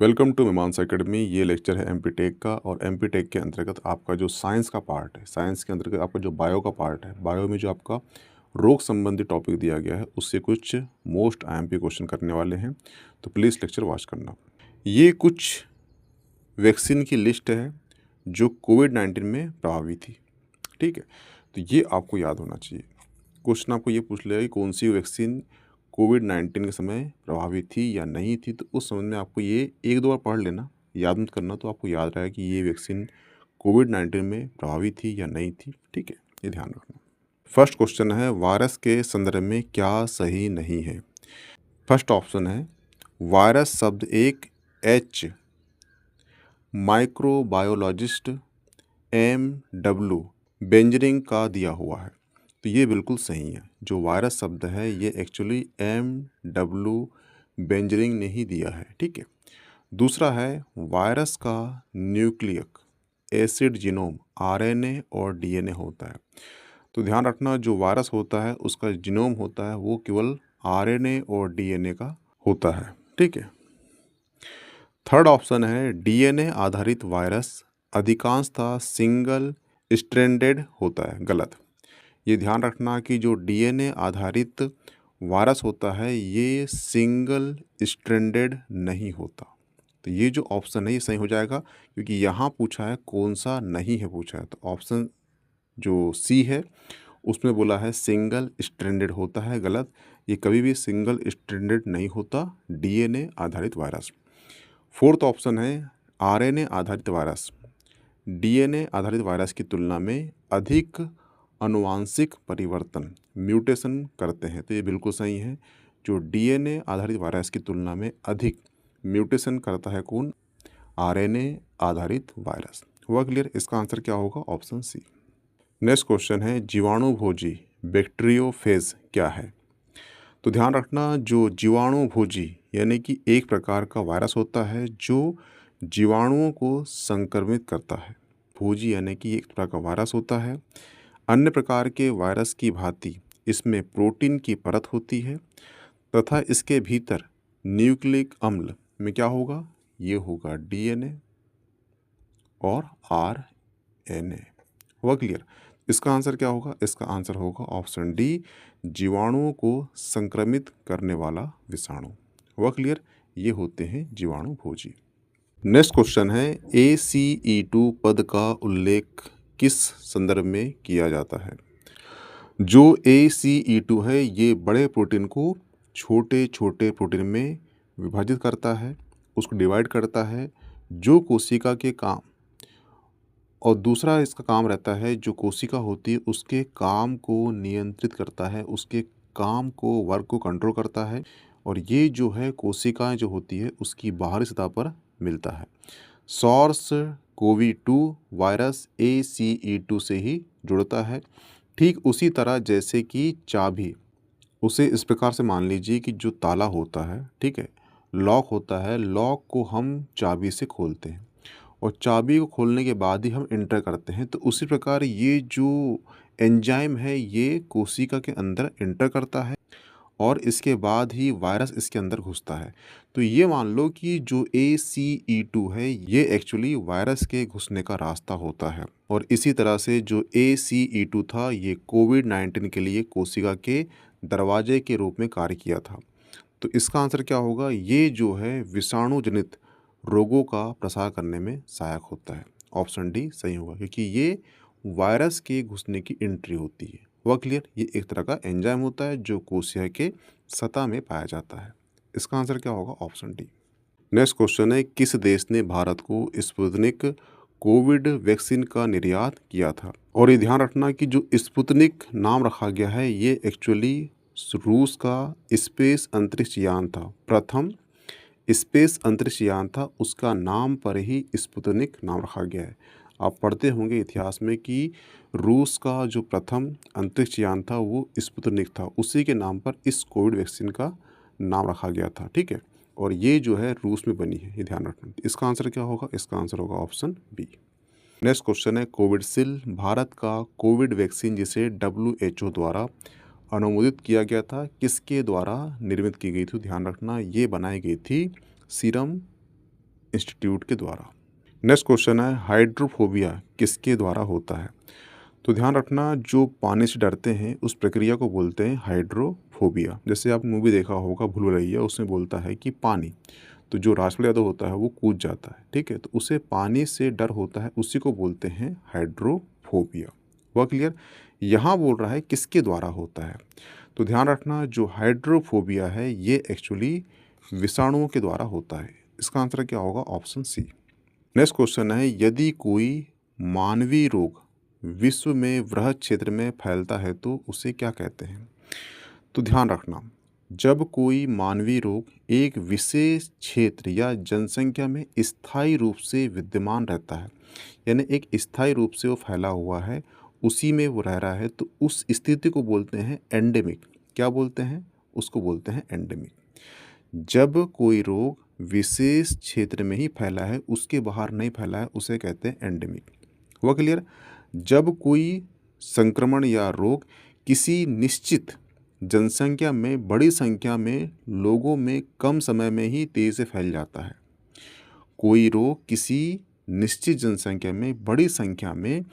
Welcome to मीमांसा academy. ये lecture है एमपी टेक का और एमपी टेक के अंतर्गत आपका जो साइंस का पार्ट है, साइंस के अंतर्गत आपका जो बायो का पार्ट है, बायो में जो आपका रोग संबंधी टॉपिक दिया गया है उससे कुछ मोस्ट आईएमपी क्वेश्चन करने वाले हैं, तो प्लीज़ लेक्चर वॉच करना। ये कुछ वैक्सीन की लिस्ट है जो कोविड-19 में प्रभावी थी, ठीक है। तो ये आपको याद होना चाहिए। क्वेश्चन आपको ये पूछ लेगा कि कौन सी वैक्सीन कोविड-19 के समय प्रभावी थी या नहीं थी, तो उस समय में आपको ये एक दो बार पढ़ लेना, याद मत करना, तो आपको याद रहेगा कि ये वैक्सीन कोविड-19 में प्रभावी थी या नहीं थी, ठीक है, ये ध्यान रखना। फर्स्ट क्वेश्चन है, वायरस के संदर्भ में क्या सही नहीं है। फर्स्ट ऑप्शन है, वायरस शब्द एक एच माइक्रोबायोलॉजिस्ट M.W. बेंजरिंग का दिया हुआ है, तो ये बिल्कुल सही है। जो वायरस शब्द है ये एक्चुअली M.W. बेंजरिंग ने ही दिया है, ठीक है। दूसरा है, वायरस का न्यूक्लिक एसिड जीनोम RNA और DNA होता है। तो ध्यान रखना, जो वायरस होता है उसका जीनोम होता है वो केवल RNA और DNA का होता है, ठीक है। थर्ड ऑप्शन है, DNA आधारित वायरस अधिकांशतः सिंगल स्ट्रैंडेड होता है, गलत। ये ध्यान रखना कि जो DNA आधारित वायरस होता है ये सिंगल स्ट्रैंडेड नहीं होता। तो ये जो ऑप्शन है ये सही हो जाएगा, क्योंकि यहाँ पूछा है कौन सा नहीं है पूछा है, तो ऑप्शन जो सी है उसमें बोला है सिंगल स्ट्रैंडेड होता है, गलत। ये कभी भी सिंगल स्ट्रैंडेड नहीं होता DNA आधारित वायरस। फोर्थ ऑप्शन है, RNA आधारित वायरस DNA आधारित वायरस की तुलना में अधिक अनुवांशिक परिवर्तन म्यूटेशन करते हैं, तो ये बिल्कुल सही है। जो DNA आधारित वायरस की तुलना में अधिक म्यूटेशन करता है कौन? RNA आधारित वायरस। हुआ क्लियर? इसका आंसर क्या होगा? Option C. नेक्स्ट क्वेश्चन है, जीवाणुभोजी बैक्टीरियोफेज क्या है? तो ध्यान रखना, जो जीवाणुभोजी यानी कि एक प्रकार का वायरस होता है जो जीवाणुओं को संक्रमित करता है। भोजी यानी कि एक प्रकार का वायरस होता है। अन्य प्रकार के वायरस की भांति इसमें प्रोटीन की परत होती है तथा इसके भीतर न्यूक्लिक अम्ल में क्या होगा? ये होगा DNA और RNA। हुआ क्लियर? इसका आंसर क्या होगा? इसका आंसर होगा ऑप्शन डी, जीवाणुओं को संक्रमित करने वाला विषाणु। हुआ क्लियर? ये होते हैं जीवाणुभोजी। नेक्स्ट क्वेश्चन है, ACE2 पद का उल्लेख किस संदर्भ में किया जाता है? जो ACE2 है ये बड़े प्रोटीन को छोटे छोटे प्रोटीन में विभाजित करता है, उसको डिवाइड करता है, जो कोशिका के काम, और दूसरा इसका काम रहता है जो कोशिका होती है उसके काम को नियंत्रित करता है, उसके काम को, वर्क को कंट्रोल करता है, और ये जो है कोशिकाएं जो होती है उसकी बाहरी सतह पर मिलता है। सॉर्स कोवी-2 वायरस ACE2 से ही जुड़ता है। ठीक उसी तरह जैसे कि चाबी, उसे इस प्रकार से मान लीजिए कि जो ताला होता है, ठीक है, लॉक होता है, लॉक को हम चाबी से खोलते हैं और चाबी को खोलने के बाद ही हम एंटर करते हैं। तो उसी प्रकार ये जो एंजाइम है ये कोशिका के अंदर एंटर करता है और इसके बाद ही वायरस इसके अंदर घुसता है। तो ये मान लो कि जो ACE2 है ये एक्चुअली वायरस के घुसने का रास्ता होता है, और इसी तरह से जो ACE2 था ये कोविड-19 के लिए कोशिका के दरवाजे के रूप में कार्य किया था। तो इसका आंसर क्या होगा? ये जो है विषाणु जनित रोगों का प्रसार करने में सहायक होता है। ऑप्शन डी सही होगा, क्योंकि ये वायरस के घुसने की एंट्री होती है। हुआ क्लियर? ये एक तरह का एंजाइम होता है जो कोशिका के सतह में पाया जाता है। इसका आंसर क्या होगा? Option D. नेक्स्ट क्वेश्चन है, किस देश ने भारत को स्पुतनिक कोविड वैक्सीन का निर्यात किया था? और ये ध्यान रखना कि जो स्पुतनिक नाम रखा गया है ये एक्चुअली रूस का स्पेस अंतरिक्ष यान था, प्रथम स्पेस अंतरिक्ष यान था, उसका नाम पर ही स्पुतनिक नाम रखा गया है। आप पढ़ते होंगे इतिहास में कि रूस का जो प्रथम अंतरिक्ष यान था वो स्पुतनिक था, उसी के नाम पर इस कोविड वैक्सीन का नाम रखा गया था, ठीक है। और ये जो है रूस में बनी है, ये ध्यान रखना। इसका आंसर क्या होगा? इसका आंसर होगा ऑप्शन बी। नेक्स्ट क्वेश्चन है, कोविडशील्ड भारत का कोविड वैक्सीन जिसे WHO द्वारा अनुमोदित किया गया था, किसके द्वारा निर्मित की गई थी? ध्यान रखना, ये बनाई गई थी सीरम इंस्टीट्यूट के द्वारा। नेक्स्ट क्वेश्चन है हाइड्रोफोबिया किसके द्वारा होता है? तो ध्यान रखना, जो पानी से डरते हैं उस प्रक्रिया को बोलते हैं हाइड्रोफोबिया। जैसे आप मूवी देखा होगा भूल भुलैया, उसमें बोलता है कि पानी, तो जो राजपाल यादव होता है वो कूद जाता है, ठीक है, तो उसे पानी से डर होता है, उसी को बोलते हैं हाइड्रोफोबिया। हुआ क्लियर? यहाँ बोल रहा है किसके द्वारा होता है, तो ध्यान रखना जो हाइड्रोफोबिया है ये एक्चुअली विषाणुओं के द्वारा होता है। इसका आंसर क्या होगा? Option C. नेक्स्ट क्वेश्चन है यदि कोई मानवीय रोग विश्व में वृहद क्षेत्र में फैलता है तो उसे क्या कहते हैं? तो ध्यान रखना, जब कोई मानवीय रोग एक विशेष क्षेत्र या जनसंख्या में स्थायी रूप से विद्यमान रहता है, यानी एक स्थायी रूप से वो फैला हुआ है, उसी में वो रह रहा है, तो उस स्थिति को बोलते हैं एंडेमिक। क्या बोलते हैं? उसको बोलते हैं एंडेमिक। जब कोई रोग विशेष क्षेत्र में ही फैला है, उसके बाहर नहीं फैला है, उसे कहते हैं एंडेमिक। हुआ क्लियर? जब कोई संक्रमण या रोग किसी निश्चित जनसंख्या में बड़ी संख्या में लोगों में कम समय में ही तेजी से फैल जाता है। कोई रोग किसी निश्चित जनसंख्या में बड़ी संख्या में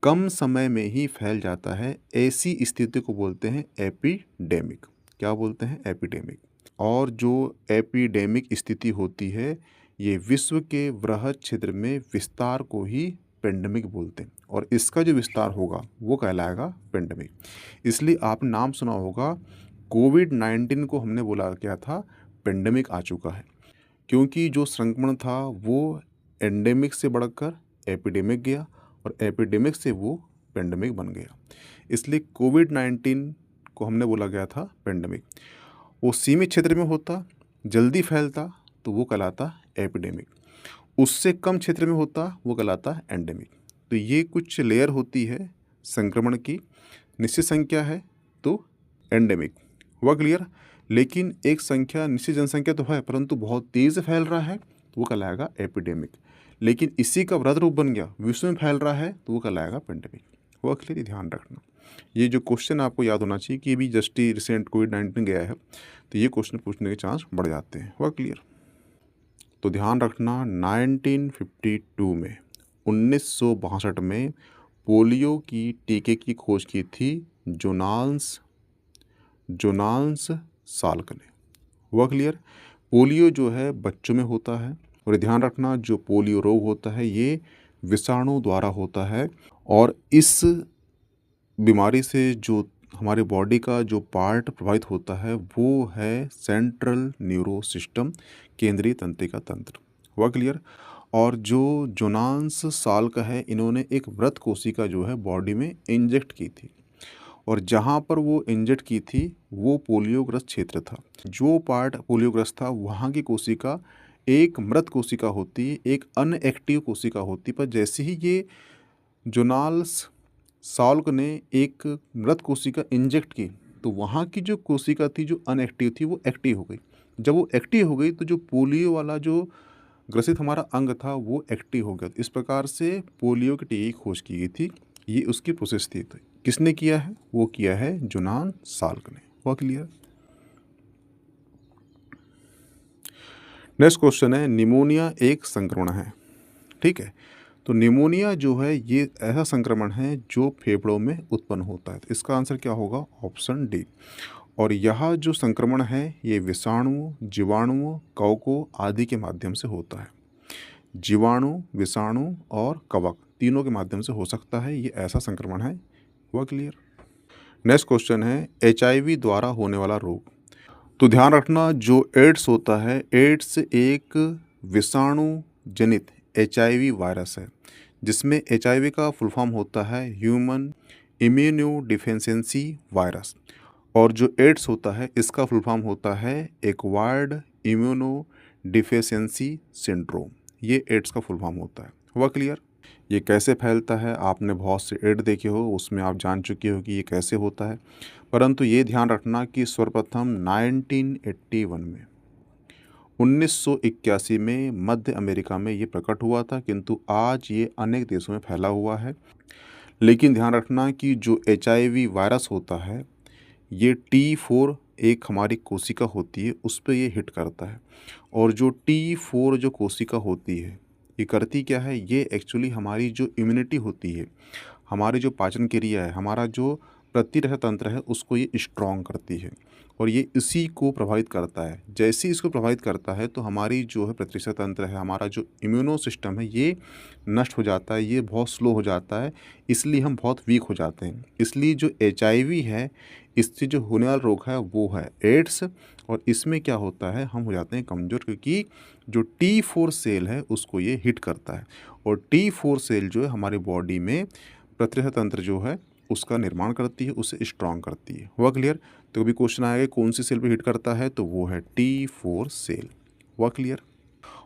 कम समय में ही फैल जाता है, ऐसी स्थिति को बोलते हैं एपिडेमिक। क्या बोलते हैं? एपिडेमिक। और जो एपिडेमिक स्थिति होती है ये विश्व के वृहद क्षेत्र में विस्तार को ही पेंडेमिक बोलते हैं, और इसका जो विस्तार होगा वो कहलाएगा पेंडेमिक। इसलिए आप नाम सुना होगा, कोविड-19 को हमने बोला क्या था? पेंडेमिक आ चुका है, क्योंकि जो संक्रमण था वो एंडेमिक से बढ़कर एपिडेमिक गया और एपिडेमिक से वो पेंडेमिक बन गया। इसलिए कोविड-19 को हमने बोला गया था पेंडेमिक। वो सीमित क्षेत्र में होता, जल्दी फैलता, तो वो कहलाता एपिडेमिक। उससे कम क्षेत्र में होता, वो कहलाता एंडेमिक। तो ये कुछ लेयर होती है संक्रमण की, निश्चित संख्या है तो एंडेमिक। हुआ क्लियर? लेकिन एक संख्या, निश्चित जनसंख्या तो है परंतु बहुत तेज़ फैल रहा है, तो वो कहलाएगा एपिडेमिक। लेकिन इसी का वृहद रूप बन गया, विश्व में फैल रहा है, तो वो कहलाएगा पेंडेमिक। हुआ क्लियर? ध्यान रखना, ये जो क्वेश्चन आपको याद होना चाहिए कि अभी जस्ट ही रिसेंट कोविड-19 गया है, तो ये क्वेश्चन पूछने के चांस बढ़ जाते हैं। हुआ क्लियर? तो ध्यान रखना, 1952 में 1962 में पोलियो की टीके की खोज की थी जोनास साल्क ने। हुआ क्लियर? पोलियो जो है बच्चों में होता है, और ध्यान रखना जो पोलियो रोग होता है ये विषाणु द्वारा होता है, और इस बीमारी से जो हमारे बॉडी का जो पार्ट प्रभावित होता है वो है सेंट्रल न्यूरो सिस्टम, केंद्रीय तंत्रिका तंत्र। हुआ क्लियर? और जो जोनास साल्क है, इन्होंने एक मृत कोशिका जो है बॉडी में इंजेक्ट की थी, और जहाँ पर वो इंजेक्ट की थी वो पोलियोग्रस्त क्षेत्र था। जो पार्ट पोलियोग्रस्त था वहाँ की कोशिका एक मृत कोशिका होती, एक अनएक्टिव कोशिका होती, पर जैसे ही ये जोनास साल्क ने एक मृत कोशिका इंजेक्ट की, तो वहाँ की जो कोशिका थी जो अनएक्टिव थी वो एक्टिव हो गई। जब वो एक्टिव हो गई तो जो पोलियो वाला जो ग्रसित हमारा अंग था वो एक्टिव हो गया। इस प्रकार से पोलियो की टीके की खोज की गई थी, ये उसकी प्रोसेस थी। तो किसने किया है? वो किया है जोनास साल्क ने। हुआ क्लियर? नेक्स्ट क्वेश्चन है निमोनिया एक संक्रमण है, ठीक है, तो निमोनिया जो है ये ऐसा संक्रमण है जो फेफड़ों में उत्पन्न होता है। तो इसका आंसर क्या होगा? Option D. और यह जो संक्रमण है ये विषाणुओं, जीवाणुओं, कवकों आदि के माध्यम से होता है। जीवाणु, विषाणु और कवक तीनों के माध्यम से हो सकता है, ये ऐसा संक्रमण है। हुआ क्लियर? नेक्स्ट क्वेश्चन है HIV द्वारा होने वाला रोग। तो ध्यान रखना जो एड्स होता है, एड्स एक विषाणु जनित HIV वायरस है, जिसमें HIV का फुल फॉर्म होता है ह्यूमन इम्यूनो डिफिशियंसी वायरस, और जो एड्स होता है इसका फुल फॉर्म होता है एक्वायर्ड इम्यूनो डिफिशियंसी सिंड्रोम। ये एड्स का फुल फॉर्म होता है। हुआ क्लियर? ये कैसे फैलता है, आपने बहुत से एड देखे हो, उसमें आप जान चुके हो कि ये कैसे होता है, परंतु ये ध्यान रखना कि सर्वप्रथम 1981 में मध्य अमेरिका में ये प्रकट हुआ था, किंतु आज ये अनेक देशों में फैला हुआ है। लेकिन ध्यान रखना कि जो HIV वायरस होता है ये T4 एक हमारी कोशिका होती है उस पे ये हिट करता है। और जो T4 जो कोशिका होती है, ये करती क्या है, ये एक्चुअली हमारी जो इम्यूनिटी होती है, हमारी जो पाचन क्रिया है, हमारा जो प्रतिरक्षा तंत्र है, उसको ये स्ट्रॉन्ग करती है और ये इसी को प्रभावित करता है। जैसे ही इसको प्रभावित करता है तो हमारी जो है प्रतिरक्षा तंत्र है, हमारा जो इम्यूनो सिस्टम है, ये नष्ट हो जाता है, ये बहुत स्लो हो जाता है, इसलिए हम बहुत वीक हो जाते हैं। इसलिए जो HIV है, इससे जो होने वाला रोग है वो है एड्स। और इसमें क्या होता है, हम हो जाते हैं कमज़ोर, क्योंकि जो T4 सेल है उसको ये हिट करता है। और T4 सेल जो है हमारी बॉडी में प्रतिरक्षा तंत्र जो है उसका निर्माण करती है, उसे स्ट्रॉन्ग करती है। हुआ क्लियर? तो कभी क्वेश्चन आएगा कौन सी सेल पे हिट करता है, तो वो है T4 सेल। हुआ क्लियर?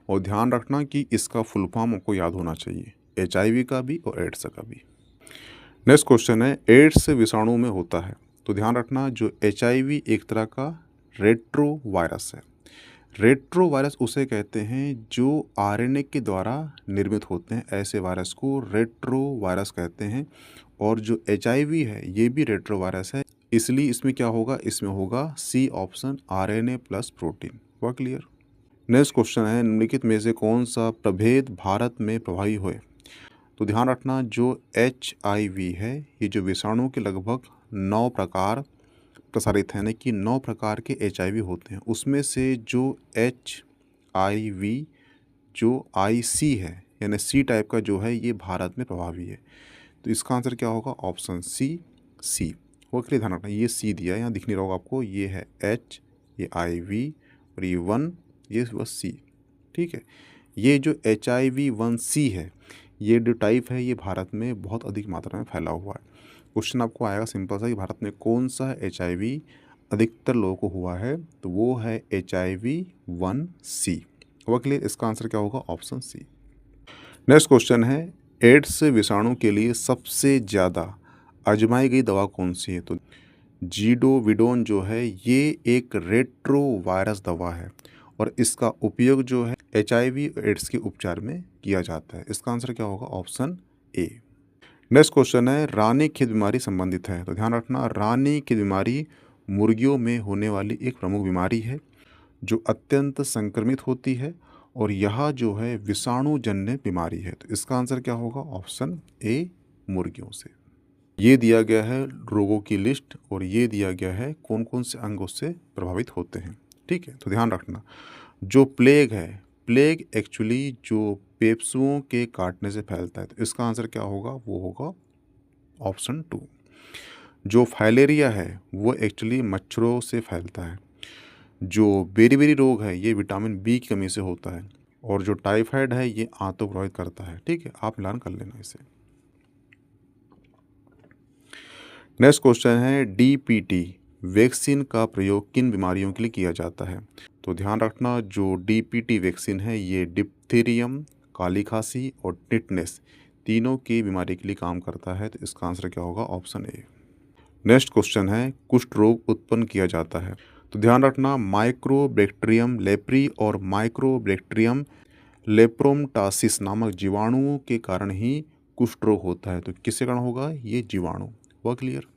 और ध्यान रखना कि इसका फुल फॉर्म आपको याद होना चाहिए, HIV का भी और एड्स का भी। नेक्स्ट क्वेश्चन है, एड्स विषाणु में होता है। तो ध्यान रखना, जो HIV एक तरह का रेट्रो वायरस है। रेट्रो वायरस उसे कहते हैं जो RNA के द्वारा निर्मित होते हैं, ऐसे वायरस को रेट्रो वायरस कहते हैं। और जो HIV है ये भी रेट्रो वायरस है, इसलिए इसमें क्या होगा, इसमें होगा C option, RNA plus protein. हुआ क्लियर? नेक्स्ट क्वेश्चन है, निम्नलिखित में से कौन सा प्रभेद भारत में प्रभावी हुए। तो ध्यान रखना, जो HIV है, ये जो विषाणु के लगभग 9 प्रकार प्रसारित हैं, यानी कि 9 प्रकार के HIV होते हैं। उसमें से जो HIV जो IC है, यानी C टाइप का जो है, ये भारत में प्रभावी है। तो इसका आंसर क्या होगा, ऑप्शन C। वो के लिए ध्यान रखना, ये C दिया है, यहाँ दिख नहीं रहा होगा आपको, ये है H, ये IV और ये 1, ये बस C। ठीक है, ये जो HIV-1C है, ये जो टाइप है, ये भारत में बहुत अधिक मात्रा में फैला हुआ है। क्वेश्चन आपको आएगा सिंपल सा कि भारत में कौन सा HIV अधिकतर लोगों को हुआ है, तो वो है HIV-1C। हुआ क्लियर? इसका आंसर क्या होगा, ऑप्शन C। नेक्स्ट क्वेश्चन है, एड्स विषाणु के लिए सबसे ज़्यादा आजमाई गई दवा कौन सी है। तो ज़िडोविडोन जो है, ये एक रेट्रो वायरस दवा है और इसका उपयोग जो है HIV और एड्स के उपचार में किया जाता है। इसका आंसर क्या होगा, ऑप्शन A। नेक्स्ट क्वेश्चन है, रानीखेत बीमारी संबंधित है। तो ध्यान रखना, रानीखेत बीमारी मुर्गियों में होने वाली एक प्रमुख बीमारी है जो अत्यंत संक्रमित होती है और यह जो है विषाणुजन्य बीमारी है। तो इसका आंसर क्या होगा, ऑप्शन A, मुर्गियों से। ये दिया गया है रोगों की लिस्ट और ये दिया गया है कौन कौन से अंग उससे प्रभावित होते हैं। ठीक है, तो ध्यान रखना, जो प्लेग है, प्लेग एक्चुअली जो पेप्सुओं के काटने से फैलता है। तो इसका आंसर क्या होगा, वो होगा ऑप्शन 2। जो फाइलेरिया है वो एक्चुअली मच्छरों से फैलता है। जो बेरी रोग है, ये विटामिन B की कमी से होता है। और जो टाइफाइड है, ये आंतों को प्रभावित करता है। ठीक है, आप लर्न कर लेना इसे। नेक्स्ट क्वेश्चन है, DPT वैक्सीन का प्रयोग किन बीमारियों के लिए किया जाता है। तो ध्यान रखना, जो DPT वैक्सीन है, ये डिप्थीरियम, काली खांसी और टिटनेस तीनों की बीमारी के लिए काम करता है। तो इसका आंसर क्या होगा, ऑप्शन A। नेक्स्ट क्वेश्चन है, कुष्ठ रोग उत्पन्न किया जाता है। तो ध्यान रखना, माइक्रोबैक्टीरियम लेप्री और माइक्रोबैक्टीरियम लेप्रोमटासिस नामक जीवाणुओं के कारण ही कुष्ठ रोग होता है। तो किसके कारण होगा, ये जीवाणु। हुआ क्लियर?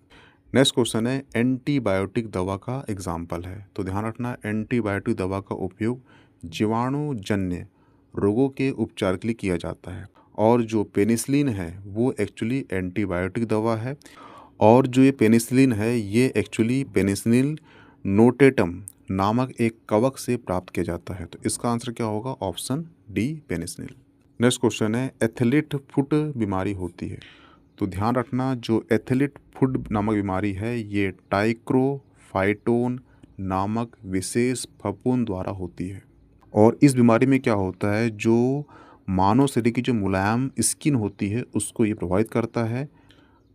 नेक्स्ट क्वेश्चन है, एंटीबायोटिक दवा का एग्जाम्पल है। तो ध्यान रखना, एंटीबायोटिक दवा का उपयोग जीवाणुजन्य रोगों के उपचार के लिए किया जाता है। और जो पेनिसिलिन है वो एक्चुअली एंटीबायोटिक दवा है। और जो ये पेनिसिलिन है, ये एक्चुअली पेनिसिलिन नोटेटम नामक एक कवक से प्राप्त किया जाता है। तो इसका आंसर क्या होगा, option D, penicillin. Next question है, एथलीट फुट बीमारी होती है। तो ध्यान रखना, जो एथलीट फुट नामक बीमारी है, ये टाइक्रोफाइटोन नामक विशेष फफूंद द्वारा होती है। और इस बीमारी में क्या होता है, जो मानव शरीर की जो मुलायम स्किन होती है उसको ये प्रभावित करता है।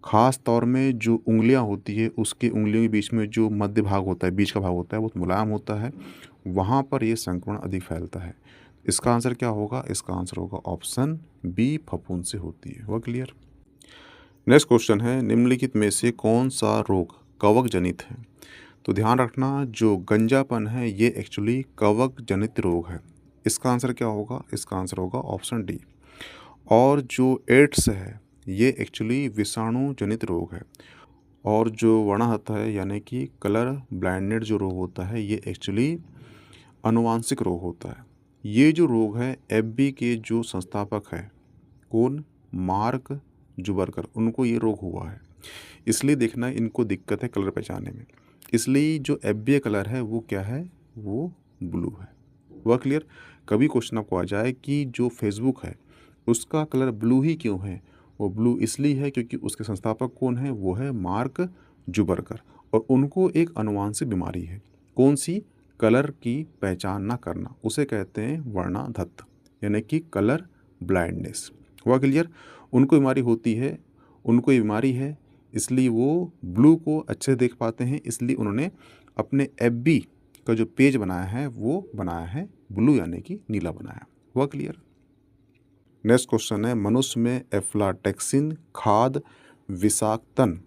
ख़ास तौर में जो उंगलियां होती है, उसके उंगलियों के बीच में जो मध्य भाग होता है, बीच का भाग होता है, वो मुलायम होता है, वहाँ पर ये संक्रमण अधिक फैलता है। इसका आंसर क्या होगा, इसका आंसर होगा ऑप्शन B, फफूंद से होती है। वह क्लियर? नेक्स्ट क्वेश्चन है, निम्नलिखित में से कौन सा रोग कवक जनित है। तो ध्यान रखना, जो गंजापन है ये एक्चुअली कवक जनित रोग है। इसका आंसर क्या होगा, इसका आंसर होगा ऑप्शन D। और जो एड्स है ये एक्चुअली विषाणु जनित रोग है। और जो वर्णाहत है यानी कि कलर ब्लाइंडेड जो रोग होता है ये एक्चुअली आनुवांशिक रोग होता है। ये जो रोग है एफबी के जो संस्थापक है कौन, मार्क जुबरकर, उनको ये रोग हुआ है। इसलिए देखना इनको दिक्कत है कलर पहचानने में। इसलिए जो एफबी कलर है वो क्या है, वो ब्लू है। वह क्लियर। कभी क्वेश्चन आपको आ जाए कि जो फेसबुक है उसका कलर ब्लू ही क्यों है, वो ब्लू इसलिए है क्योंकि उसके संस्थापक कौन है, वो है मार्क जुबरकर, और उनको एक आनुवांशिक बीमारी है। कौन सी, कलर की पहचान ना करना, उसे कहते हैं वर्णाधत्त यानी कि कलर ब्लाइंडनेस। हुआ क्लियर। उनको बीमारी होती है, उनको ये बीमारी है, इसलिए वो ब्लू को अच्छे से देख पाते हैं, इसलिए उन्होंने अपने एफबी का जो पेज बनाया है वो बनाया है ब्लू यानी कि नीला बनाया। हुआ क्लियर। नेक्स्ट क्वेश्चन है, मनुष्य में एफ्लाटैक्सिन खाद विषाक्तन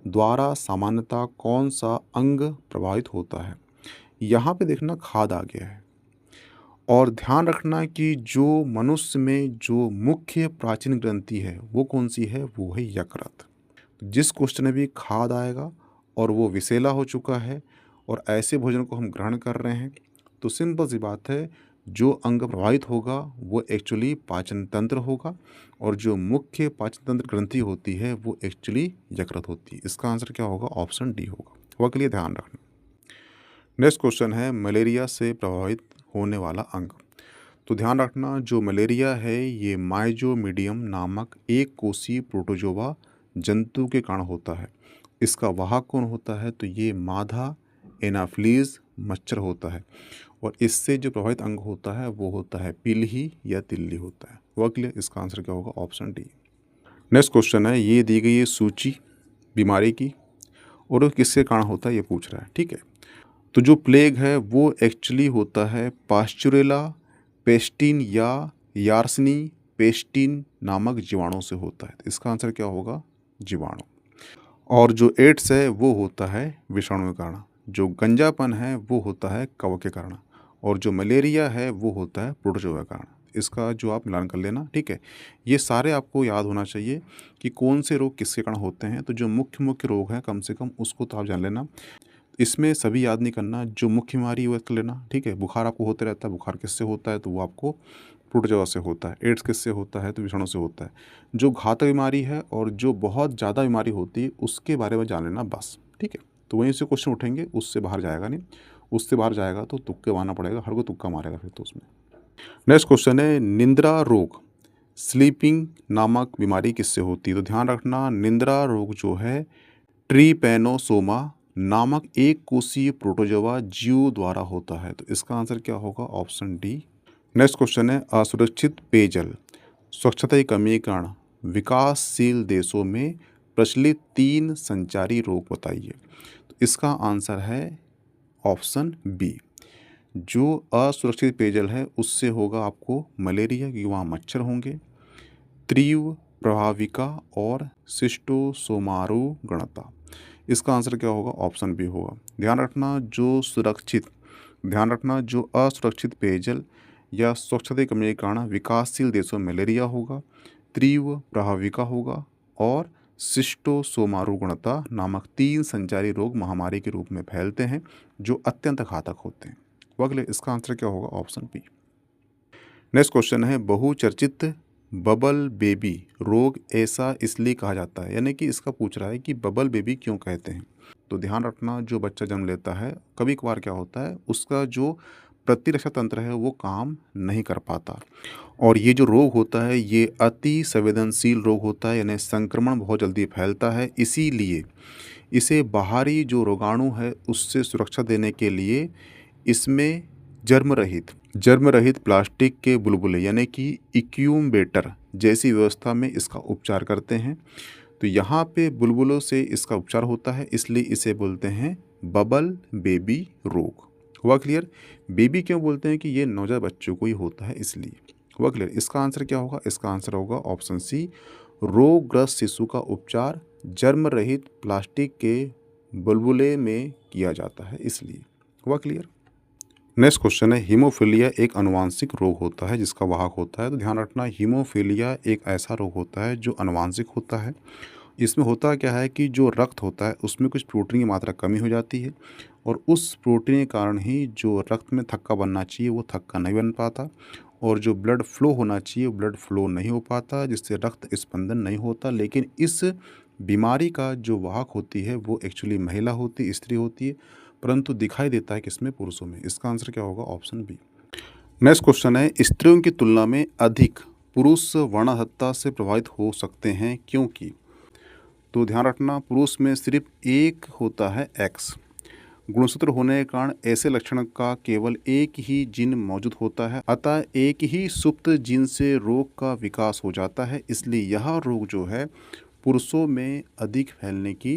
द्वारा सामान्यतः कौन सा अंग प्रभावित होता है। यहाँ पे देखना खाद आ गया है, और ध्यान रखना कि जो मनुष्य में जो मुख्य प्राचीन ग्रंथि है वो कौन सी है, वो है यकृत। तो जिस क्वेश्चन में भी खाद आएगा और वो विषैला हो चुका है और ऐसे भोजन को हम ग्रहण कर रहे हैं, तो सिंपल सी बात है जो अंग प्रभावित होगा वो एक्चुअली पाचन तंत्र होगा, और जो मुख्य पाचन तंत्र ग्रंथि होती है वो एक्चुअली यकृत होती है। इसका आंसर क्या होगा, ऑप्शन डी होगा। वह के लिए ध्यान रखना। नेक्स्ट क्वेश्चन है, मलेरिया से प्रभावित होने वाला अंग। तो ध्यान रखना जो मलेरिया है ये माइजोमीडियम नामक एक कोषीय प्रोटोजोआ जंतु के कारण होता है। इसका वाहक कौन होता है, तो ये मादा एनाफ्लीज मच्छर होता है, और इससे जो प्रभावित अंग होता है वो होता है पिलही या तिल्ली होता है। वह क्लियर। इसका आंसर क्या होगा, ऑप्शन डी। नेक्स्ट क्वेश्चन है, ये दी गई है सूची बीमारी की और वो किसके कारण होता है ये पूछ रहा है। ठीक है, तो जो प्लेग है वो एक्चुअली होता है पास्चुरेला पेस्टिन या यार्सनी पेस्टिन नामक जीवाणु से होता है। तो इसका आंसर क्या होगा, जीवाणु। और जो एड्स है वो होता है विषाणु के कारण, जो गंजापन है वो होता है कवक के कारण, और जो मलेरिया है वो होता है प्रोटोजोआ के कारण। इसका जो आप मिलान कर लेना। ठीक है, ये सारे आपको याद होना चाहिए कि कौन से रोग किसके कारण होते हैं। तो जो मुख्य मुख्य रोग हैं कम से कम उसको तो आप जान लेना। इसमें सभी याद नहीं करना, जो मुख्य बीमारी है वो कर लेना। ठीक है, बुखार आपको होते रहता है, बुखार किससे होता है, तो वो आपको प्रोटोजोआ से होता है। एड्स किससे होता है, तो विषाणु से होता है। जो घातक बीमारी है और जो बहुत ज़्यादा बीमारी होती है उसके बारे में जान लेना बस। ठीक है, तो वहीं से क्वेश्चन उठेंगे, उससे बाहर जाएगा नहीं। उससे बाहर जाएगा तो तुक्के मारना पड़ेगा, हर को तुक्का मारेगा फिर तो उसमें। नेक्स्ट क्वेश्चन है, निंद्रा रोग स्लीपिंग नामक बीमारी किससे होती है। तो ध्यान रखना निंद्रा रोग जो है ट्रीपैनोसोमा नामक एक कोषीय प्रोटोजोआ जीव द्वारा होता है। तो इसका आंसर क्या होगा, ऑप्शन डी। नेक्स्ट क्वेश्चन है, असुरक्षित पेयजल स्वच्छता की कमी के कारण विकासशील देशों में प्रचलित 3 संचारी रोग बताइए। तो इसका आंसर है ऑप्शन बी। जो असुरक्षित पेयजल है उससे होगा आपको मलेरिया, क्योंकि वहाँ मच्छर होंगे, तीव्र प्रभाविका और शिस्टोसोमारो गणता। इसका आंसर क्या होगा, ऑप्शन बी होगा। ध्यान रखना जो असुरक्षित पेयजल या स्वच्छता की कमी के कारण विकासशील देशों में मलेरिया होगा, तीव्र प्रभाविका होगा और शिस्टोसोमारुगणता नामक 3 संचारी रोग महामारी के रूप में फैलते हैं जो अत्यंत घातक होते हैं। अगले इसका आंसर क्या होगा, ऑप्शन बी। नेक्स्ट क्वेश्चन है, बहुचर्चित बबल बेबी रोग ऐसा इसलिए कहा जाता है, यानी कि इसका पूछ रहा है कि बबल बेबी क्यों कहते हैं। तो ध्यान रखना जो बच्चा जन्म लेता है कभी कभार क्या होता है उसका जो प्रतिरक्षा तंत्र है वो काम नहीं कर पाता, और ये जो रोग होता है ये अति संवेदनशील रोग होता है, यानी संक्रमण बहुत जल्दी फैलता है। इसीलिए इसे बाहरी जो रोगाणु है उससे सुरक्षा देने के लिए इसमें जर्म रहित प्लास्टिक के बुलबुले यानी कि इक्यूम्बेटर जैसी व्यवस्था में इसका उपचार करते हैं। तो यहाँ पे बुलबुलों से इसका उपचार होता है, इसलिए इसे बोलते हैं बबल बेबी रोग। हुआ क्लियर। बेबी क्यों बोलते हैं कि ये नवजात बच्चों को ही होता है इसलिए। हुआ क्लियर। इसका आंसर क्या होगा, इसका आंसर होगा ऑप्शन सी। रोगग्रस्त शिशु का उपचार जर्म रहित प्लास्टिक के बुलबुले में किया जाता है इसलिए। हुआ क्लियर। नेक्स्ट क्वेश्चन है, हीमोफीलिया एक आनुवांशिक रोग होता है जिसका वाहक होता है। तो ध्यान रखना हीमोफीलिया एक ऐसा रोग होता है जो आनुवांशिक होता है, इसमें होता क्या है कि जो रक्त होता है उसमें कुछ प्रोटीन की मात्रा कमी हो जाती है और उस प्रोटीन के कारण ही जो रक्त में थक्का बनना चाहिए वो थक्का नहीं बन पाता और जो ब्लड फ्लो होना चाहिए वो ब्लड फ्लो नहीं हो पाता, जिससे रक्त स्पंदन नहीं होता। लेकिन इस बीमारी का जो वाहक होती है वो एक्चुअली महिला होती है, स्त्री होती है, परंतु दिखाई देता है किसमें? पुरुषों में। इसका आंसर क्या होगा? Option B. नेक्स्ट क्वेश्चन है, स्त्रियों की तुलना में अधिक पुरुष वर्णाधत्ता से प्रभावित हो सकते हैं क्योंकि? तो ध्यान रखना, पुरुष में सिर्फ एक होता है एक्स गुणसूत्र होने के कारण ऐसे लक्षण का केवल एक ही जीन मौजूद होता है, अतः एक ही सुप्त जीन से रोग का विकास हो जाता है। इसलिए यह रोग जो है पुरुषों में अधिक फैलने की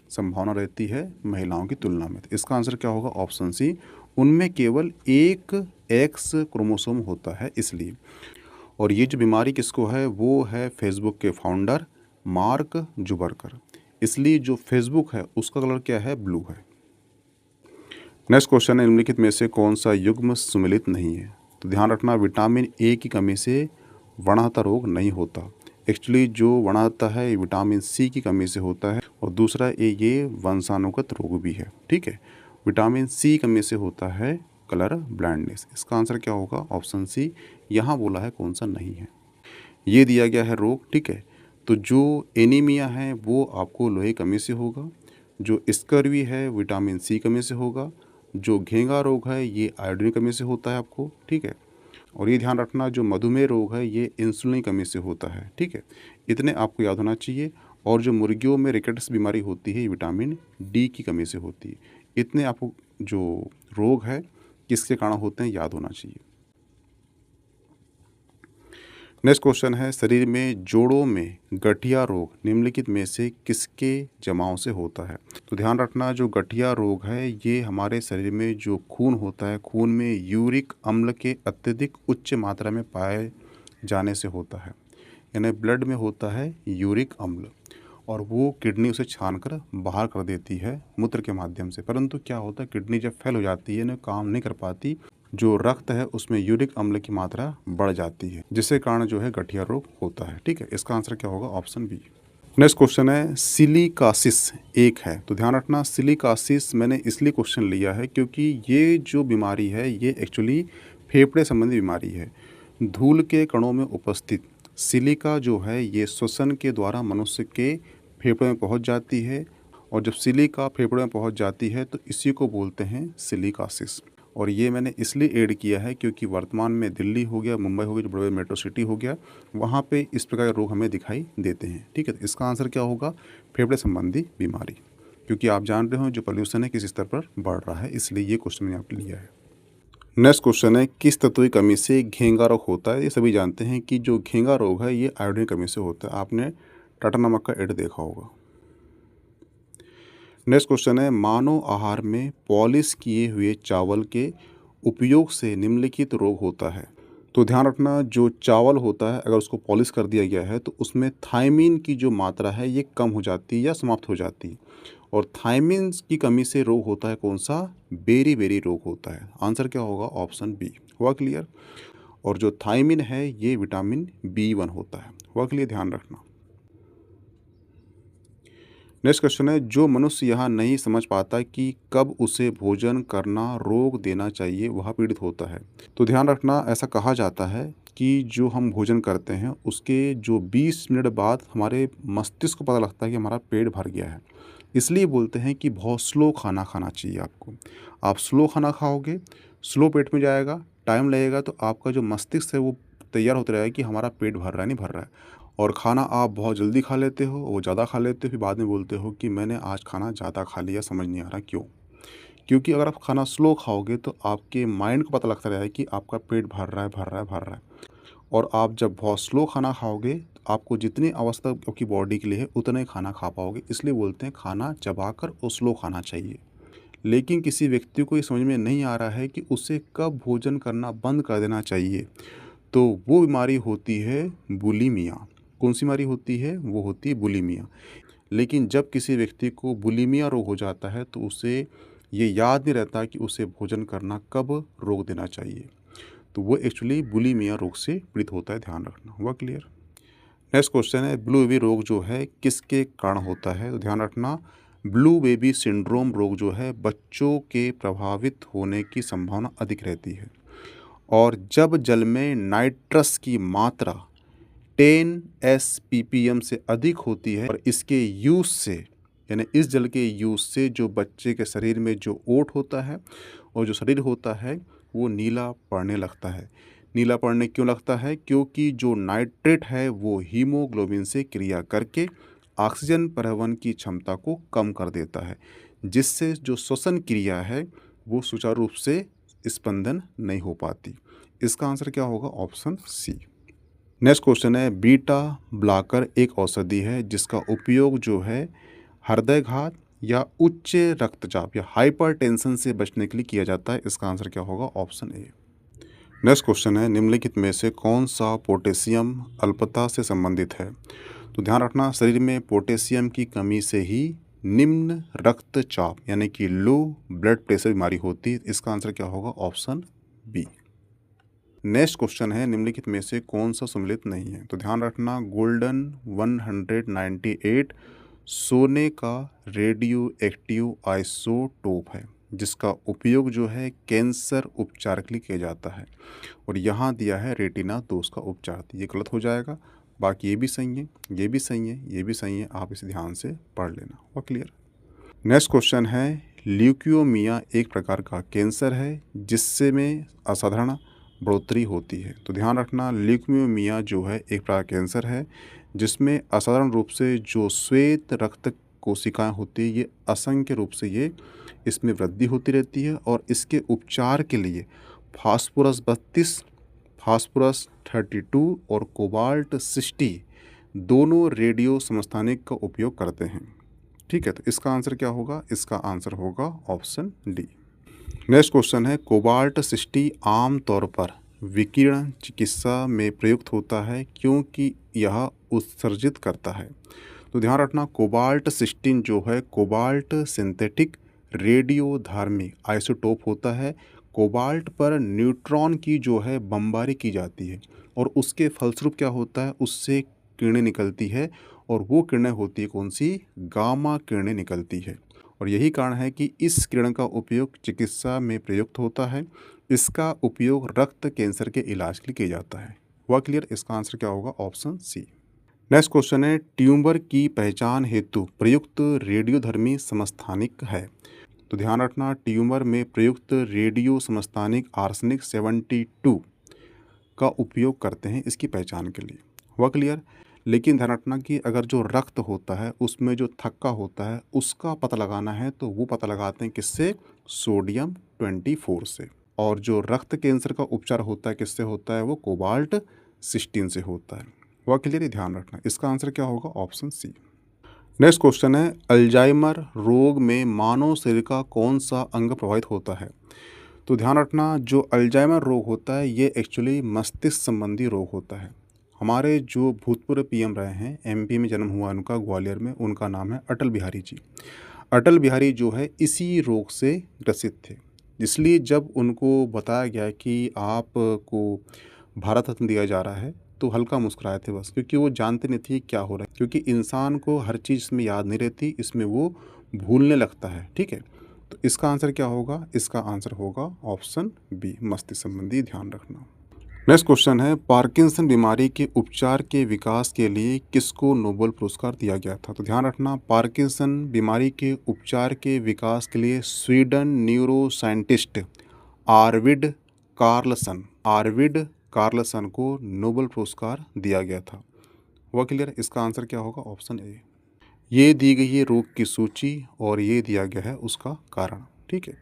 संभावना रहती है महिलाओं की तुलना में। तो इसका आंसर क्या होगा? ऑप्शन सी, उनमें केवल एक एक्स क्रोमोसोम होता है इसलिए। और ये जो बीमारी किसको है? वो है फेसबुक के फाउंडर मार्क जुबरकर। इसलिए जो फेसबुक है उसका कलर क्या है? ब्लू है। नेक्स्ट क्वेश्चन है, निम्नलिखित में से कौन सा युग्म सुमेलित नहीं है? तो ध्यान रखना, विटामिन ए की कमी से व्रणहत्ता रोग नहीं होता। एक्चुअली जो व्रणहत्ता है ये विटामिन सी की कमी से होता है और दूसरा ये वंशानुगत रोग भी है। ठीक है, विटामिन सी की कमी से होता है कलर ब्लाइंडनेस। इसका आंसर क्या होगा? Option C. यहाँ बोला है कौन सा नहीं है, ये दिया गया है रोग। ठीक है, तो जो एनीमिया है वो आपको लोहे की कमी से होगा, जो स्कर्वी है विटामिन सी कमी से होगा, जो घेंगा रोग है ये आयोडीन कमी से होता है आपको। ठीक है, और ये ध्यान रखना जो मधुमेह रोग है ये इंसुलिन कमी से होता है। ठीक है, इतने आपको याद होना चाहिए। और जो मुर्गियों में रिकेट्स बीमारी होती है ये विटामिन डी की कमी से होती है। इतने आपको जो रोग है किसके कारण होते हैं याद होना चाहिए। नेक्स्ट क्वेश्चन है, शरीर में जोड़ों में गठिया रोग निम्नलिखित में से किसके जमाव से होता है? तो ध्यान रखना, जो गठिया रोग है ये हमारे शरीर में जो खून होता है, खून में यूरिक अम्ल के अत्यधिक उच्च मात्रा में पाए जाने से होता है। यानी ब्लड में होता है यूरिक अम्ल और वो किडनी उसे छान कर बाहर कर देती है मूत्र के माध्यम से। परंतु क्या होता है, किडनी जब फेल हो जाती है ना, काम नहीं कर पाती, जो रक्त है उसमें यूरिक अम्ल की मात्रा बढ़ जाती है, जिसके कारण जो है गठिया रोग होता है। ठीक है, इसका आंसर क्या होगा? Option B. नेक्स्ट क्वेश्चन है, सिलिकासिस एक है। तो ध्यान रखना, सिलिकासिस मैंने इसलिए क्वेश्चन लिया है क्योंकि ये जो बीमारी है ये एक्चुअली फेफड़े संबंधी बीमारी है। धूल के कणों में उपस्थित सिलिका जो है ये श्वसन के द्वारा मनुष्य के फेफड़े में पहुंच जाती है और जब सिलिका फेफड़े में पहुंच जाती है तो इसी को बोलते हैं सिलिकासिस। और ये मैंने इसलिए ऐड किया है क्योंकि वर्तमान में दिल्ली हो गया, मुंबई हो गया, जो बड़े बड़े मेट्रो सिटी हो गया, वहाँ पे इस प्रकार के रोग हमें दिखाई देते हैं। ठीक है, तो इसका आंसर क्या होगा? फेफड़े संबंधी बीमारी, क्योंकि आप जान रहे हो जो पोल्यूशन है किस स्तर पर बढ़ रहा है, इसलिए ये क्वेश्चन मैंने आपके लिया है। नेक्स्ट क्वेश्चन है, किस तत्व की कमी से घेंगा रोग होता है? ये सभी जानते हैं कि जो घेंगा रोग है ये आयोडीन की कमी से होता है। आपने टाटा नमक का ऐड देखा होगा। नेक्स्ट क्वेश्चन है, मानव आहार में पॉलिश किए हुए चावल के उपयोग से निम्नलिखित रोग होता है? तो ध्यान रखना, जो चावल होता है अगर उसको पॉलिश कर दिया गया है तो उसमें थायमीन की जो मात्रा है ये कम हो जाती है या समाप्त हो जाती है और थायमीन की कमी से रोग होता है कौन सा? बेरी बेरी रोग होता है। आंसर क्या होगा? Option B. हुआ क्लियर? और जो थायमीन है ये विटामिन B1 होता है। हुआ क्लियर? ध्यान रखना। नेक्स्ट क्वेश्चन है, जो मनुष्य यह नहीं समझ पाता कि कब उसे भोजन करना रोक देना चाहिए वह पीड़ित होता है। तो ध्यान रखना, ऐसा कहा जाता है कि जो हम भोजन करते हैं उसके जो 20 मिनट बाद हमारे मस्तिष्क को पता लगता है कि हमारा पेट भर गया है। इसलिए बोलते हैं कि बहुत स्लो खाना खाना चाहिए आपको। आप स्लो खाना खाओगे, स्लो पेट में जाएगा, टाइम लगेगा, तो आपका जो मस्तिष्क है वो तैयार होता रहेगा कि हमारा पेट भर रहा है नहीं भर रहा है। और खाना आप बहुत जल्दी खा लेते हो, वो ज़्यादा खा लेते हो, फिर बाद में बोलते हो कि मैंने आज खाना ज़्यादा खा लिया, समझ नहीं आ रहा क्यों। क्योंकि अगर आप खाना स्लो खाओगे तो आपके माइंड को पता लगता रहेगा कि आपका पेट भर रहा है भर रहा है भर रहा है। और आप जब बहुत स्लो खाना खाओगे तो आपको जितनी आवश्यकता आपकी बॉडी के लिए है उतना ही खाना खा पाओगे। इसलिए बोलते हैं खाना चबाकर और स्लो खाना चाहिए। लेकिन किसी व्यक्ति को ये समझ में नहीं आ रहा है कि उसे कब भोजन करना बंद कर देना चाहिए, तो वो बीमारी होती है बुलिमिया। कौन सी बीमारी होती है? वो होती है बुलिमिया। लेकिन जब किसी व्यक्ति को बुलिमिया रोग हो जाता है तो उसे ये याद नहीं रहता कि उसे भोजन करना कब रोक देना चाहिए, तो वो एक्चुअली बुलिमिया रोग से पीड़ित होता है। ध्यान रखना। हुआ क्लियर? नेक्स्ट क्वेश्चन है ब्लू बेबी रोग जो है किसके कारण होता है? तो ध्यान रखना, ब्लू बेबी सिंड्रोम रोग जो है बच्चों के प्रभावित होने की संभावना अधिक रहती है और जब जल में नाइट्रस की मात्रा 10 SPPM से अधिक होती है और इसके यूज से, यानी इस जल के यूज से जो बच्चे के शरीर में जो ओट होता है और जो शरीर होता है वो नीला पड़ने लगता है। नीला पड़ने क्यों लगता है? क्योंकि जो नाइट्रेट है वो हीमोग्लोबिन से क्रिया करके ऑक्सीजन परिवहन की क्षमता को कम कर देता है, जिससे जो श्वसन क्रिया है वो सुचारू रूप से स्पंदन नहीं हो पाती। इसका आंसर क्या होगा? Option C. नेक्स्ट क्वेश्चन है बीटा ब्लॉकर एक औषधि है जिसका उपयोग जो है हृदयघात या उच्च रक्तचाप या हाइपरटेंशन से बचने के लिए किया जाता है। इसका आंसर क्या होगा? Option A. नेक्स्ट क्वेश्चन है निम्नलिखित में से कौन सा पोटेशियम अल्पता से संबंधित है? तो ध्यान रखना, शरीर में पोटेशियम की कमी से ही निम्न रक्तचाप यानी कि लो ब्लड प्रेशर बीमारी होती है। इसका आंसर क्या होगा? Option B. नेक्स्ट क्वेश्चन है निम्नलिखित में से कौन सा सम्मिलित नहीं है? तो ध्यान रखना, गोल्डन 198 सोने का रेडियो एक्टिव आइसोटोप है जिसका उपयोग जो है कैंसर उपचार के लिए किया जाता है और यहाँ दिया है रेटिना दोष का उपचार। ये गलत हो जाएगा, बाकी ये भी सही है, ये भी सही है, ये भी सही है। आप इसे ध्यान से पढ़ लेना। और क्लियर। नेक्स्ट क्वेश्चन है ल्यूकियोमिया एक प्रकार का कैंसर है जिससे में असाधारण बढ़ोतरी होती है। तो ध्यान रखना, ल्यूकेमिया जो है एक प्रकार कैंसर है जिसमें असाधारण रूप से जो श्वेत रक्त कोशिकाएं होती है ये असंख्य रूप से ये इसमें वृद्धि होती रहती है और इसके उपचार के लिए फास्फोरस 32, फास्फोरस 32 और कोबाल्ट 60 दोनों रेडियो समस्थानिक का उपयोग करते हैं। ठीक है, तो इसका आंसर क्या होगा? इसका आंसर होगा ऑप्शन डी। नेक्स्ट क्वेश्चन है कोबाल्ट 60 आम तौर पर विकिरण चिकित्सा में प्रयुक्त होता है क्योंकि यह उत्सर्जित करता है। तो ध्यान रखना, कोबाल्ट 16 जो है कोबाल्ट सिंथेटिक रेडियोधर्मी आइसोटोप होता है। कोबाल्ट पर न्यूट्रॉन की जो है बमबारी की जाती है और उसके फलस्वरूप क्या होता है? उससे किरणें निकलती है और वो किरणें होती है कौन सी? गामा किरणें निकलती है और यही कारण है कि इस किरण का उपयोग चिकित्सा में प्रयुक्त होता है। इसका उपयोग रक्त कैंसर के इलाज के लिए किया जाता है। हुआ क्लियर? इसका आंसर क्या होगा? Option C. नेक्स्ट क्वेश्चन है ट्यूमर की पहचान हेतु प्रयुक्त रेडियोधर्मी समस्थानिक है। तो ध्यान रखना, ट्यूमर में प्रयुक्त रेडियो समस्थानिक आर्सेनिक 72 का उपयोग करते हैं इसकी पहचान के लिए। हुआ क्लियर? लेकिन ध्यान रखना कि अगर जो रक्त होता है उसमें जो थक्का होता है उसका पता लगाना है तो वो पता लगाते हैं किससे? सोडियम 24 से। और जो रक्त कैंसर का उपचार होता है किससे होता है? वो कोबाल्ट 16 से होता है। वह क्लियर? ध्यान रखना, इसका आंसर क्या होगा? Option C. नेक्स्ट क्वेश्चन है अल्जाइमर रोग में मानव शरीर का कौन सा अंग प्रभावित होता है? तो ध्यान रखना, जो अल्जाइमर रोग होता है ये एक्चुअली मस्तिष्क संबंधी रोग होता है। हमारे जो भूतपूर्व पीएम रहे हैं, एमपी में जन्म हुआ उनका ग्वालियर में, उनका नाम है अटल बिहारी जी। अटल बिहारी जो है इसी रोग से ग्रसित थे, इसलिए जब उनको बताया गया कि आपको भारत रत्न दिया जा रहा है तो हल्का मुस्कुराए थे बस, क्योंकि वो जानते नहीं थे क्या हो रहा है, क्योंकि इंसान को हर चीज़ इसमें याद नहीं रहती, इसमें वो भूलने लगता है। ठीक है, तो इसका आंसर क्या होगा? इसका आंसर होगा ऑप्शन बी, मस्तिष्क संबंधी। ध्यान रखना। नेक्स्ट क्वेश्चन है पार्किंसन बीमारी के उपचार के विकास के लिए किसको नोबेल पुरस्कार दिया गया था? तो ध्यान रखना, पार्किंसन बीमारी के उपचार के विकास के लिए स्वीडन न्यूरो साइंटिस्ट आर्विड कार्लसन को नोबेल पुरस्कार दिया गया था। वह क्लियर? इसका आंसर क्या होगा? Option A. ये दी गई है रोग की सूची और ये दिया गया है उसका कारण। ठीक है,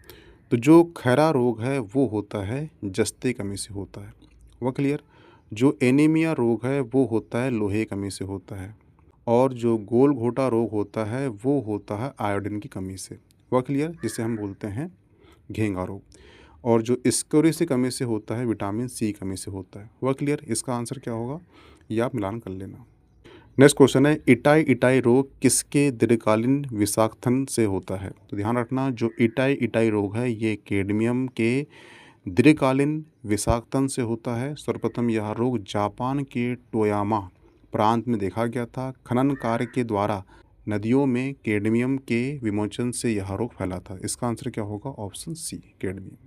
तो जो खैरा रोग है वो होता है जस्ते कमी से होता है। वह क्लियर? जो एनीमिया रोग है वो होता है लोहे की कमी से होता है और जो गोल घोटा रोग होता है वो होता है आयोडीन की कमी से। वह क्लियर? जिसे हम बोलते हैं घेंगा रोग। और जो स्कोरिस की कमी से होता है विटामिन सी की कमी से होता है। वह क्लियर? इसका आंसर क्या होगा? ये आप मिलान कर लेना। नेक्स्ट क्वेश्चन है इटाई रोग किसके दीर्घकालीन विषाक्तन से होता है? तो ध्यान रखना, जो इटाई रोग है ये कैडमियम के दीर्घकालीन विषाक्तन से होता है। सर्वप्रथम यह रोग जापान के टोयामा प्रांत में देखा गया था। खनन कार्य के द्वारा नदियों में कैडमियम के विमोचन से यह रोग फैला था। इसका आंसर क्या होगा? Option C, cadmium.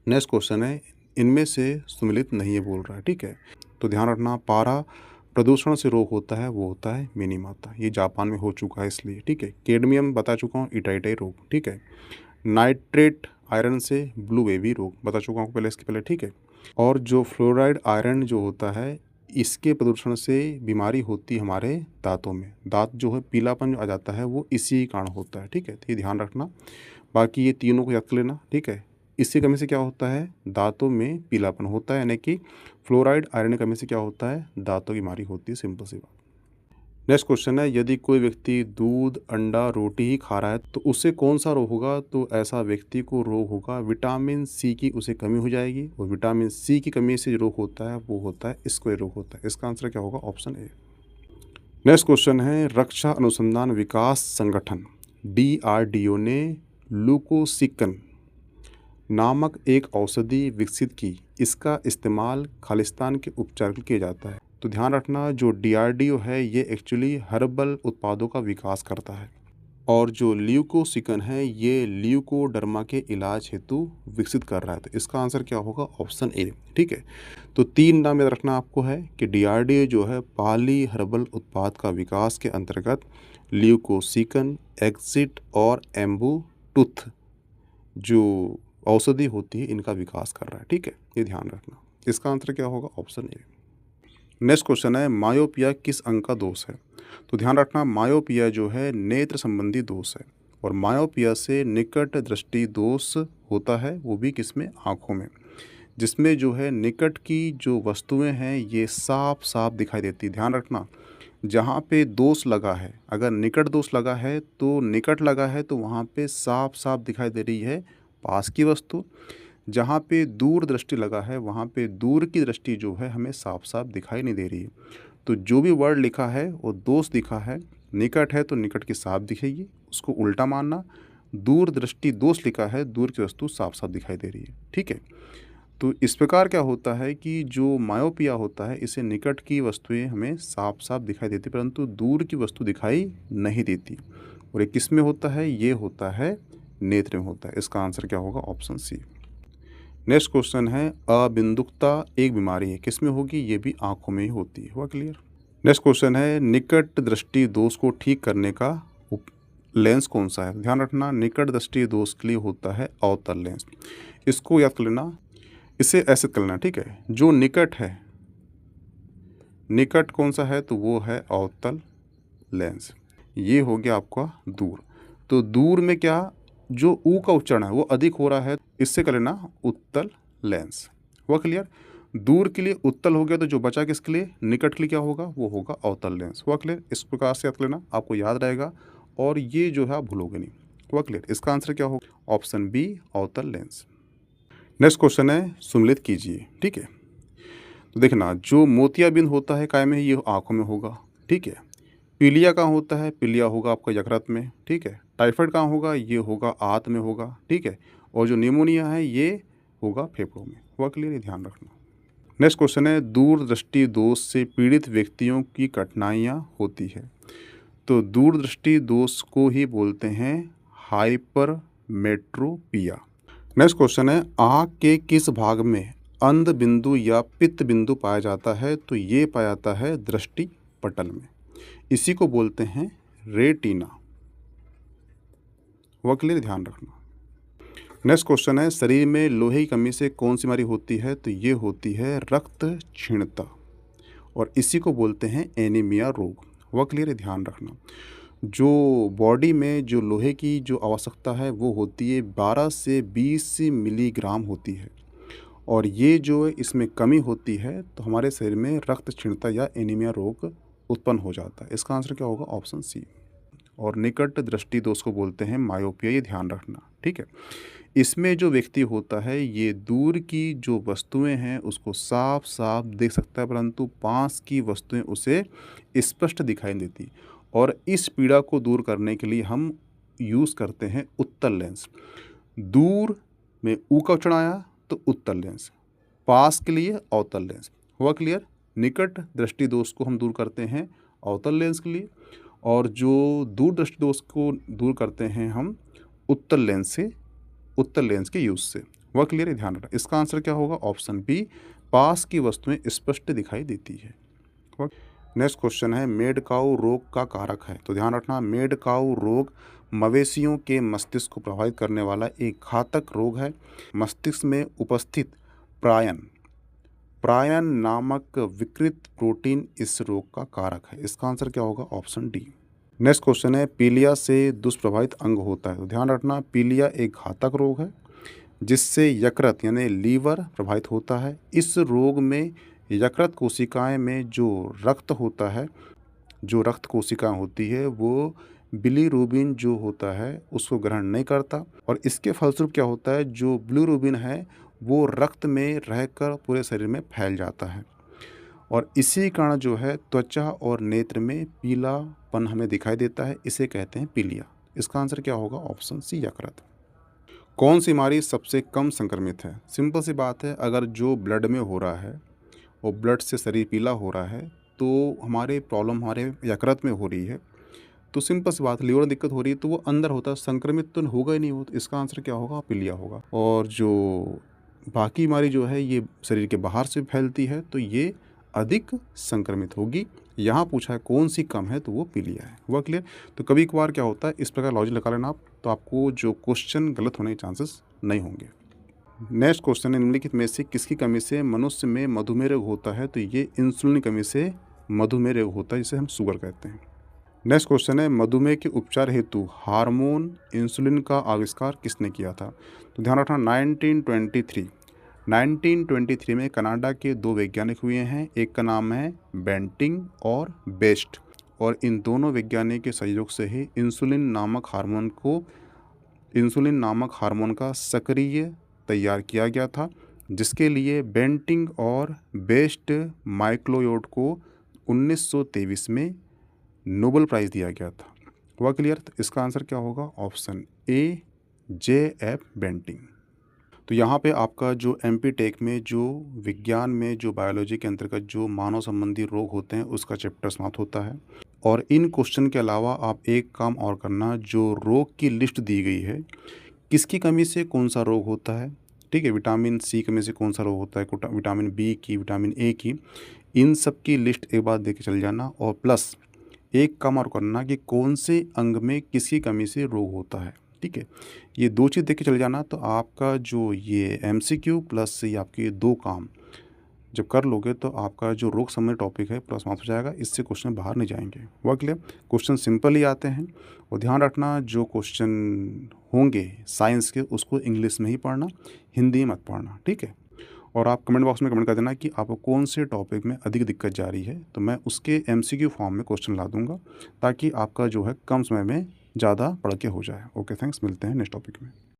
Next question है, इनमें से सुमेलित नहीं है बोल रहा है, ठीक है। तो ध्यान रखना, पारा प्रदूषण से रोग होता है, वो होता है मिनीमाता। ये जापान में हो चुका है इसलिए, ठीक है। कैडमियम बता चुका हूँ, इटाइटाई रोग, ठीक है। नाइट्रेट आयरन से ब्लू बेबी रोग बता चुका हूँ पहले, इसके पहले, ठीक है। और जो फ्लोराइड आयरन जो होता है, इसके प्रदूषण से बीमारी होती है हमारे दांतों में। दांत जो है पीलापन जो आ जाता है वो इसी कारण होता है, ठीक है। तो ये ध्यान रखना। बाकी ये तीनों को याद कर लेना, ठीक है। इसकी कमी से क्या होता है? दांतों में पीलापन होता है, यानी कि फ्लोराइड आयरन की कमी से क्या होता है? दांतों की बीमारी होती है, सिंपल सी बात। नेक्स्ट क्वेश्चन है, यदि कोई व्यक्ति दूध, अंडा, रोटी ही खा रहा है तो उससे कौन सा रोग होगा? तो ऐसा व्यक्ति को रोग होगा विटामिन सी की उसे कमी हो जाएगी, और विटामिन सी की कमी से जो रोग होता है वो होता है स्क्वायर रोग होता है। इसका आंसर क्या होगा? Option A. नेक्स्ट क्वेश्चन है, रक्षा अनुसंधान विकास संगठन DRDO ने लूकोसिकन नामक एक औषधि विकसित की। इसका इस्तेमाल खालिस्तान के उपचार के लिए किया जाता है। तो ध्यान रखना, जो DRDO है ये एक्चुअली हर्बल उत्पादों का विकास करता है, और जो ल्यूकोसिकन है ये ल्यूकोडर्मा के इलाज हेतु विकसित कर रहा है। तो इसका आंसर क्या होगा? ऑप्शन ए, ठीक है। तो 3 नाम याद रखना आपको है कि DRDO जो है पॉली हर्बल उत्पाद का विकास के अंतर्गत ल्यूकोसिकन, एक्सिट और एम्बूटूथ जो औषधि होती है इनका विकास कर रहा है, ठीक है। ये ध्यान रखना। इसका आंसर क्या होगा? Option A. नेक्स्ट क्वेश्चन है, मायोपिया किस अंग का दोष है? तो ध्यान रखना, मायोपिया जो है नेत्र संबंधी दोष है, और मायोपिया से निकट दृष्टि दोष होता है, वो भी किसमें? आँखों में, जिसमें जो है निकट की जो वस्तुएं हैं ये साफ साफ दिखाई देती। ध्यान रखना, जहाँ पे दोष लगा है, अगर निकट दोष लगा है तो निकट लगा है तो वहाँ पे साफ साफ दिखाई दे रही है पास की वस्तु। जहाँ पे दूर दृष्टि लगा है वहाँ पे दूर की दृष्टि जो है हमें साफ साफ दिखाई नहीं दे रही है। तो जो भी वर्ड लिखा है वो दोष दिखा है, निकट है तो निकट की साफ दिखेगी, उसको उल्टा मानना। दूर दृष्टि दोष लिखा है, दूर की वस्तु साफ साफ दिखाई दे रही है, ठीक है। तो इस प्रकार क्या होता है कि जो मायोपिया होता है इसे निकट की वस्तुएं हमें साफ साफ दिखाई देती, परंतु दूर की वस्तु दिखाई नहीं देती। और ये किस में होता है? ये होता है नेत्र में होता है। इसका आंसर क्या होगा? Option C. नेक्स्ट क्वेश्चन है, अबिंदुकता एक बीमारी है, किस में होगी? ये भी आंखों में ही होती है। हुआ क्लियर? नेक्स्ट क्वेश्चन है, निकट दृष्टि दोष को ठीक करने का लेंस कौन सा है? ध्यान रखना, निकट दृष्टि दोष के लिए होता है अवतल लेंस। इसको याद कर लेना, इसे ऐसे कर लेना, ठीक है। जो निकट है, निकट कौन सा है? तो वो है अवतल लेंस। ये हो गया आपका दूर। तो दूर में क्या, जो ऊ का उच्चारण है वो अधिक हो रहा है, इससे कर लेना उत्तल लेंस। हुआ क्लियर? दूर के लिए उत्तल हो गया, तो जो बचा किसके लिए? निकट के लिए क्या होगा? वो होगा अवतल लेंस। हुआ क्लियर? इस प्रकार से याद कर लेना, आपको याद रहेगा, और ये जो है आप भूलोगे नहीं। हुआ क्लियर? इसका आंसर क्या होगा? ऑप्शन बी, अवतल लेंस। नेक्स्ट क्वेश्चन है, सुमेलित कीजिए, ठीक है। तो देखना, जो मोतियाबिंद होता है काय में? ये आँखों में होगा, ठीक है। पीलिया कहाँ होता है? पीलिया होगा आपका यकृत में, ठीक है। टाइफाइड कहाँ होगा? ये होगा आंत में होगा, ठीक है। और जो निमोनिया है ये होगा फेफड़ों में। हुआ क्लियर? ये ध्यान रखना। नेक्स्ट क्वेश्चन है, दूरदृष्टि दोष से पीड़ित व्यक्तियों की कठिनाइयाँ होती है। तो दूरदृष्टि दोष को ही बोलते हैं हाइपरमेट्रोपिया। नेक्स्ट क्वेश्चन है, आँख के किस भाग में अंध बिंदु या पित्त बिंदु पाया जाता है? तो ये पाया जाता है दृष्टि पटल में, इसी को बोलते हैं रेटिना। वह क्लियर? ध्यान रखना। नेक्स्ट क्वेश्चन है, शरीर में लोहे की कमी से कौन सी बीमारी होती है? तो ये होती है रक्त क्षीणता, और इसी को बोलते हैं एनीमिया रोग। वह क्लियर? ध्यान रखना। जो बॉडी में जो लोहे की जो आवश्यकता है वो होती है 12 से 20 मिलीग्राम होती है, और ये जो इसमें कमी होती है तो हमारे शरीर में रक्त क्षीणता या एनीमिया रोग उत्पन्न हो जाता है। इसका आंसर क्या होगा? Option C. और निकट दृष्टि दोष को बोलते हैं मायोपिया, ये ध्यान रखना, ठीक है। इसमें जो व्यक्ति होता है ये दूर की जो वस्तुएं हैं उसको साफ साफ देख सकता है, परंतु पास की वस्तुएं उसे स्पष्ट दिखाई नहीं देती, और इस पीड़ा को दूर करने के लिए हम यूज़ करते हैं उत्तल लेंस। दूर में ऊ का उच्चारण आया तो उत्तल लेंस, पास के लिए अवतल लेंस। हुआ क्लियर? निकट दृष्टि दोष को हम दूर करते हैं अवतल लेंस के लिए, और जो दूर दृष्टि दोष को दूर करते हैं हम उत्तल लेंस के यूज़ से। वह क्लियर है, ध्यान रखना। इसका आंसर क्या होगा? ऑप्शन बी, पास की वस्तुएं स्पष्ट दिखाई देती है। नेक्स्ट क्वेश्चन है, मेड काऊ रोग का कारक है। तो ध्यान रखना, मेड काऊ रोग मवेशियों के मस्तिष्क को प्रभावित करने वाला एक घातक रोग है। मस्तिष्क में उपस्थित प्रायन नामक विकृत प्रोटीन इस रोग का कारक है। इसका आंसर क्या होगा? Option D. नेक्स्ट क्वेश्चन है, पीलिया से दुष्प्रभावित अंग होता है। तो ध्यान रखना, पीलिया एक घातक रोग है जिससे यकृत यानी लीवर प्रभावित होता है। इस रोग में यकृत कोशिकाएं में जो रक्त होता है, जो रक्त कोशिकाएं होती है, वो बिलीरुबिन जो होता है उसको ग्रहण नहीं करता, और इसके फलस्वरूप क्या होता है, जो बिलीरुबिन है वो रक्त में रहकर पूरे शरीर में फैल जाता है, और इसी कारण जो है त्वचा और नेत्र में पीलापन हमें दिखाई देता है। इसे कहते हैं पीलिया। इसका आंसर क्या होगा? ऑप्शन सी, यकृत। कौन सी बीमारी सबसे कम संक्रमित है? सिंपल सी बात है, अगर जो ब्लड में हो रहा है और ब्लड से शरीर पीला हो रहा है तो हमारे प्रॉब्लम हमारे यकृत में हो रही है, तो सिंपल सी बात, लीवर में दिक्कत हो रही है तो वो अंदर होता है, संक्रमित तो होगा ही नहीं वो। तो इसका आंसर क्या होगा? पीलिया होगा। और जो बाकी बीमारी जो है ये शरीर के बाहर से फैलती है तो ये अधिक संक्रमित होगी। यहाँ पूछा है कौन सी कम है, तो वो पीलिया है। हुआ क्लियर? तो कभी कभार क्या होता है, इस प्रकार लॉजिक लगा लेना आप, तो आपको जो क्वेश्चन गलत होने के चांसेस नहीं होंगे। नेक्स्ट क्वेश्चन है, निम्नलिखित में से किसकी कमी से मनुष्य में मधुमेह रोग होता है? तो ये इंसुलिन की कमी से मधुमेह रोग होता है, जिसे हम शुगर कहते हैं। नेक्स्ट क्वेश्चन है, मधुमेह के उपचार हेतु हार्मोन इंसुलिन का आविष्कार किसने किया था? तो ध्यान रखना, 1923 में कनाडा के दो वैज्ञानिक हुए हैं। एक का नाम है बेंटिंग और बेस्ट, और इन दोनों वैज्ञानिक के सहयोग से ही इंसुलिन नामक हार्मोन का सक्रिय तैयार किया गया था, जिसके लिए बेंटिंग और बेस्ट माइक्लोयोड को 1923 में नोबेल प्राइज़ दिया गया था। हुआ क्लियर? तो इसका आंसर क्या होगा? Option A, J.F. बेंटिंग। तो यहाँ पे आपका जो MP टेक में जो विज्ञान में जो बायोलॉजी के अंतर्गत जो मानव संबंधी रोग होते हैं उसका चैप्टर समाप्त होता है। और इन क्वेश्चन के अलावा आप एक काम और करना, जो रोग की लिस्ट दी गई है, किसकी कमी से कौन सा रोग होता है, ठीक है, विटामिन सी कमी से कौन सा रोग होता है, विटामिन बी की, विटामिन ए की, इन सब की लिस्ट एक बार देख के चल जाना। और प्लस एक काम और करना कि कौन से अंग में किसकी कमी से रोग होता है, ठीक है, ये दो चीज़ देख के चले जाना। तो आपका जो ये MCQ प्लस ये आपके दो काम जब कर लोगे तो आपका जो रोग संबंधी टॉपिक है पूरा समाप्त हो जाएगा। इससे क्वेश्चन बाहर नहीं जाएंगे। हुआ क्लियर? क्वेश्चन सिंपल ही आते हैं, और ध्यान रखना जो क्वेश्चन होंगे साइंस के उसको इंग्लिश में ही पढ़ना, हिंदी मत पढ़ना, ठीक है। और आप कमेंट बॉक्स में कमेंट कर देना कि आपको कौन से टॉपिक में अधिक दिक्कत जा रही है, तो मैं उसके MCQ फॉर्म में क्वेश्चन ला दूंगा ताकि आपका जो है कम समय में ज़्यादा पढ़ के हो जाए। ओके, थैंक्स, मिलते हैं नेक्स्ट टॉपिक में।